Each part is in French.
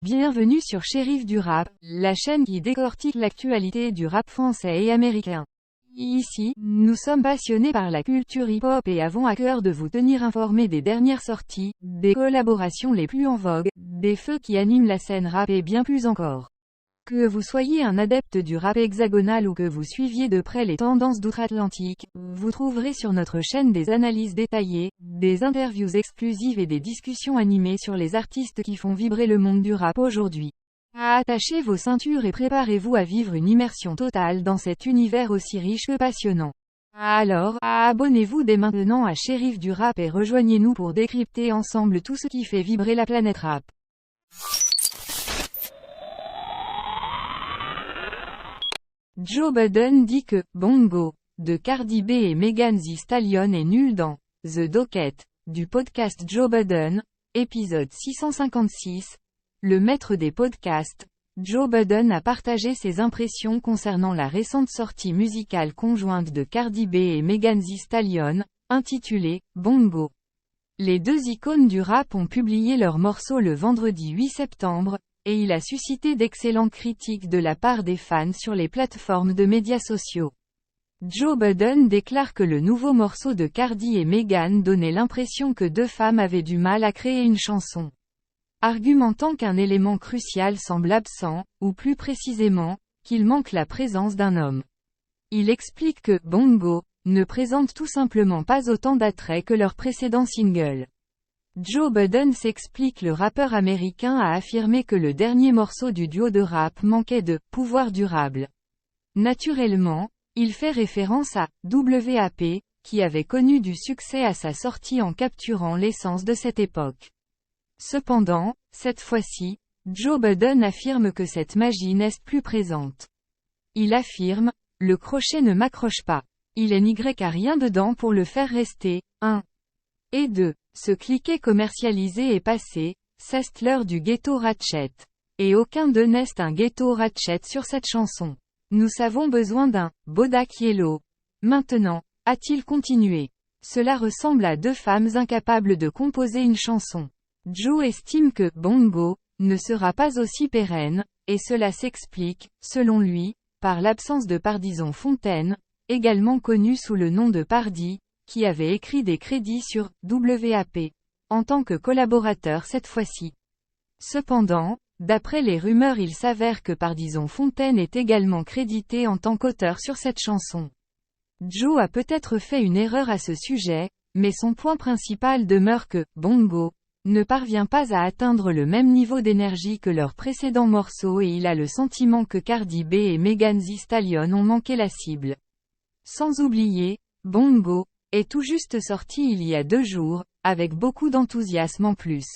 Bienvenue sur Shérif du Rap, la chaîne qui décortique l'actualité du rap français et américain. Ici, nous sommes passionnés par la culture hip-hop et avons à cœur de vous tenir informés des dernières sorties, des collaborations les plus en vogue, des feux qui animent la scène rap et bien plus encore. Que vous soyez un adepte du rap hexagonal ou que vous suiviez de près les tendances d'outre-Atlantique, vous trouverez sur notre chaîne des analyses détaillées, des interviews exclusives et des discussions animées sur les artistes qui font vibrer le monde du rap aujourd'hui. Attachez vos ceintures et préparez-vous à vivre une immersion totale dans cet univers aussi riche que passionnant. Alors, abonnez-vous dès maintenant à Shérif du Rap et rejoignez-nous pour décrypter ensemble tout ce qui fait vibrer la planète rap. Joe Budden dit que « Bongo » de Cardi B et Megan Thee Stallion est nul dans « The Docket » du podcast Joe Budden, épisode 656. Le maître des podcasts, Joe Budden a partagé ses impressions concernant la récente sortie musicale conjointe de Cardi B et Megan Thee Stallion, intitulée « Bongo ». Les deux icônes du rap ont publié leur morceau le vendredi 8 septembre, et il a suscité d'excellentes critiques de la part des fans sur les plateformes de médias sociaux. Joe Budden déclare que le nouveau morceau de Cardi et Megan donnait l'impression que deux femmes avaient du mal à créer une chanson. Argumentant qu'un élément crucial semble absent, ou plus précisément, qu'il manque la présence d'un homme. Il explique que « Bongo » ne présente tout simplement pas autant d'attrait que leur précédent single. Joe Budden s'explique. Le rappeur américain a affirmé que le dernier morceau du duo de rap manquait de « pouvoir durable ». Naturellement, il fait référence à « WAP », qui avait connu du succès à sa sortie en capturant l'essence de cette époque. Cependant, cette fois-ci, Joe Budden affirme que cette magie n'est plus présente. Il affirme « Le crochet ne m'accroche pas. Il n'y a rien dedans pour le faire rester. 1. Et 2. Ce cliquet commercialisé est passé, c'est l'heure du ghetto ratchet. Et aucun d'eux n'est un ghetto ratchet sur cette chanson. Nous avons besoin d'un « Bodak Yellow ». Maintenant, a-t-il continué. Cela ressemble à deux femmes incapables de composer une chanson. Joe estime que « Bongo » ne sera pas aussi pérenne, et cela s'explique, selon lui, par l'absence de Pardison Fontaine, également connu sous le nom de Pardi, qui avait écrit des crédits sur « WAP », en tant que collaborateur cette fois-ci. Cependant, d'après les rumeurs, il s'avère que Pardison Fontaine est également crédité en tant qu'auteur sur cette chanson. Joe a peut-être fait une erreur à ce sujet, mais son point principal demeure que « Bongo » ne parvient pas à atteindre le même niveau d'énergie que leurs précédents morceaux et il a le sentiment que Cardi B et Megan Thee Stallion ont manqué la cible. Sans oublier, Bongo est tout juste sorti il y a 2 jours, avec beaucoup d'enthousiasme en plus.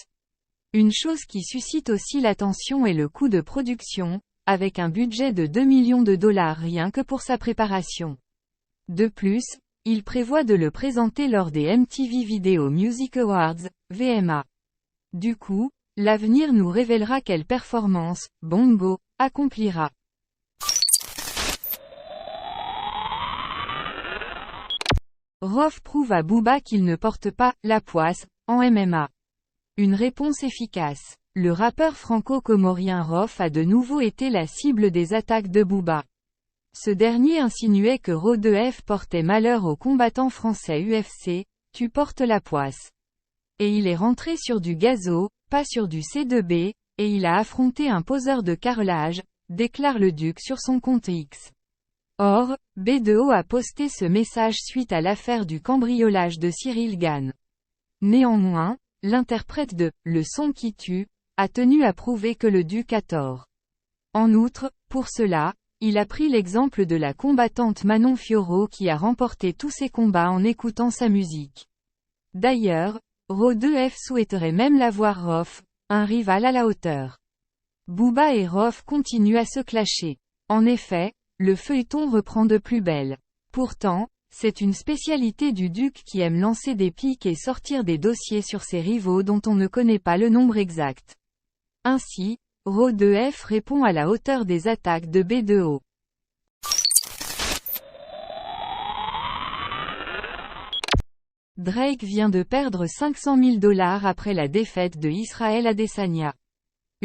Une chose qui suscite aussi l'attention est le coût de production, avec un budget de 2 millions de dollars rien que pour sa préparation. De plus, il prévoit de le présenter lors des MTV Video Music Awards, VMA. Du coup, l'avenir nous révélera quelle performance Bongo accomplira. Rof prouve à Booba qu'il ne porte pas « la poisse » en MMA. Une réponse efficace. Le rappeur franco-comorien Rof a de nouveau été la cible des attaques de Booba. Ce dernier insinuait que Ro2F portait malheur aux combattants français UFC, « tu portes la poisse ». Et il est rentré sur du gazo, pas sur du C2B, et il a affronté un poseur de carrelage, déclare le Duc sur son compte X. Or, B2O a posté ce message suite à l'affaire du cambriolage de Cyril Gane. Néanmoins, l'interprète de « Le son qui tue » a tenu à prouver que le Duc a tort. En outre, pour cela, il a pris l'exemple de la combattante Manon Fiorot qui a remporté tous ses combats en écoutant sa musique. D'ailleurs, Ro2F souhaiterait même la voir Rof, un rival à la hauteur. Booba et Rof continuent à se clasher. En effet, le feuilleton reprend de plus belle. Pourtant, c'est une spécialité du Duc qui aime lancer des piques et sortir des dossiers sur ses rivaux dont on ne connaît pas le nombre exact. Ainsi, Ro2F répond à la hauteur des attaques de B2O. Drake vient de perdre $500 000 après la défaite de Israel Adesanya.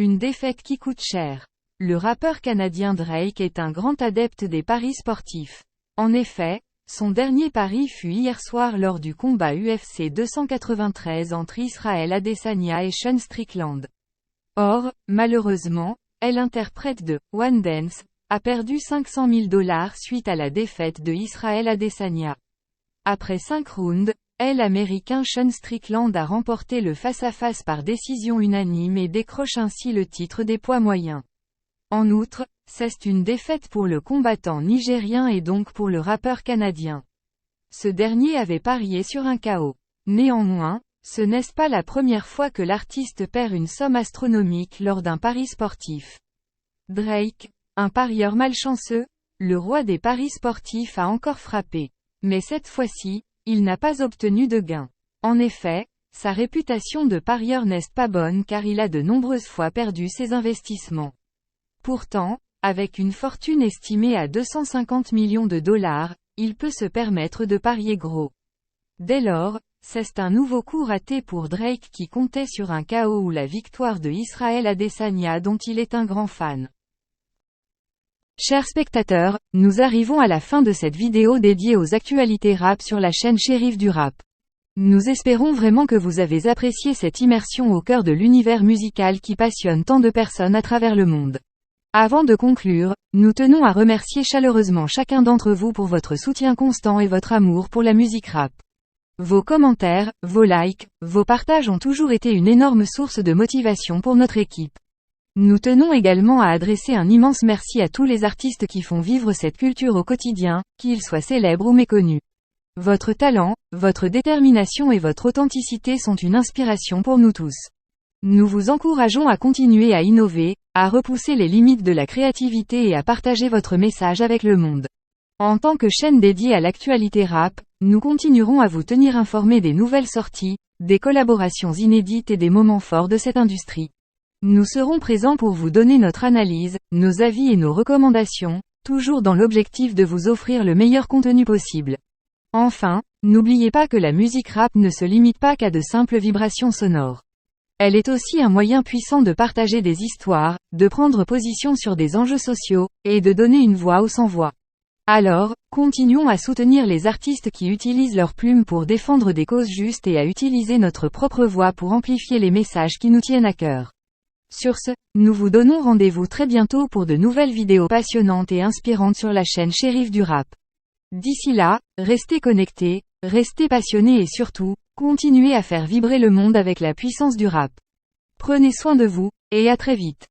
Une défaite qui coûte cher. Le rappeur canadien Drake est un grand adepte des paris sportifs. En effet, son dernier pari fut hier soir lors du combat UFC 293 entre Israel Adesanya et Sean Strickland. Or, malheureusement, l'interprète de « One Dance » a perdu 500 000 $ suite à la défaite de Israel Adesanya. Après 5 rounds, l'Américain Sean Strickland a remporté le face-à-face par décision unanime et décroche ainsi le titre des poids moyens. En outre, c'est une défaite pour le combattant nigérien et donc pour le rappeur canadien. Ce dernier avait parié sur un KO. Néanmoins, ce n'est pas la première fois que l'artiste perd une somme astronomique lors d'un pari sportif. Drake, un parieur malchanceux, le roi des paris sportifs a encore frappé. Mais cette fois-ci, il n'a pas obtenu de gain. En effet, sa réputation de parieur n'est pas bonne car il a de nombreuses fois perdu ses investissements. Pourtant, avec une fortune estimée à 250 millions de $, il peut se permettre de parier gros. Dès lors, c'est un nouveau coup raté pour Drake qui comptait sur un KO ou la victoire de Israel Adesanya dont il est un grand fan. Chers spectateurs, nous arrivons à la fin de cette vidéo dédiée aux actualités rap sur la chaîne Shérif du Rap. Nous espérons vraiment que vous avez apprécié cette immersion au cœur de l'univers musical qui passionne tant de personnes à travers le monde. Avant de conclure, nous tenons à remercier chaleureusement chacun d'entre vous pour votre soutien constant et votre amour pour la musique rap. Vos commentaires, vos likes, vos partages ont toujours été une énorme source de motivation pour notre équipe. Nous tenons également à adresser un immense merci à tous les artistes qui font vivre cette culture au quotidien, qu'ils soient célèbres ou méconnus. Votre talent, votre détermination et votre authenticité sont une inspiration pour nous tous. Nous vous encourageons à continuer à innover, à repousser les limites de la créativité et à partager votre message avec le monde. En tant que chaîne dédiée à l'actualité rap, nous continuerons à vous tenir informés des nouvelles sorties, des collaborations inédites et des moments forts de cette industrie. Nous serons présents pour vous donner notre analyse, nos avis et nos recommandations, toujours dans l'objectif de vous offrir le meilleur contenu possible. Enfin, n'oubliez pas que la musique rap ne se limite pas qu'à de simples vibrations sonores. Elle est aussi un moyen puissant de partager des histoires, de prendre position sur des enjeux sociaux, et de donner une voix aux sans-voix. Alors, continuons à soutenir les artistes qui utilisent leurs plumes pour défendre des causes justes et à utiliser notre propre voix pour amplifier les messages qui nous tiennent à cœur. Sur ce, nous vous donnons rendez-vous très bientôt pour de nouvelles vidéos passionnantes et inspirantes sur la chaîne Shérif du Rap. D'ici là, restez connectés, restez passionnés et surtout, continuez à faire vibrer le monde avec la puissance du rap. Prenez soin de vous, et à très vite.